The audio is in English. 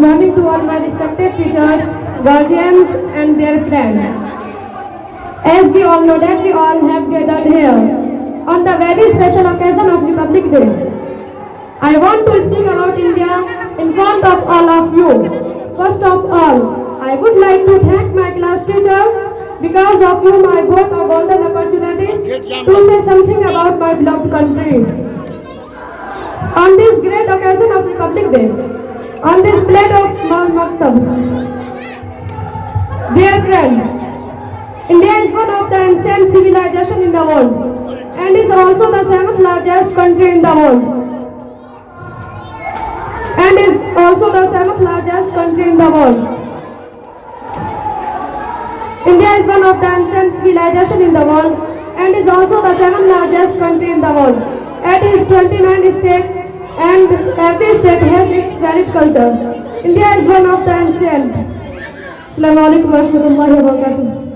morning to all my respected teachers, guardians and their friends. As we all know that we all have gathered here on the very special occasion of Republic Day. I want to speak about India in front of all of you. First of all, I would like to thank my class teacher because of whom I got a golden opportunity to say something about my beloved country. On this great occasion of Republic Day, on this plate of Mount Maktab, dear friend, India is one of the ancient civilizations in the world and is also the seventh largest country in the world. India is one of the ancient civilization in the world and is also the seventh largest country in the world. It is 29 states and every state has its varied culture. India is one of the ancient. Assalamu alaikum warahmatullahi wabarakatuh.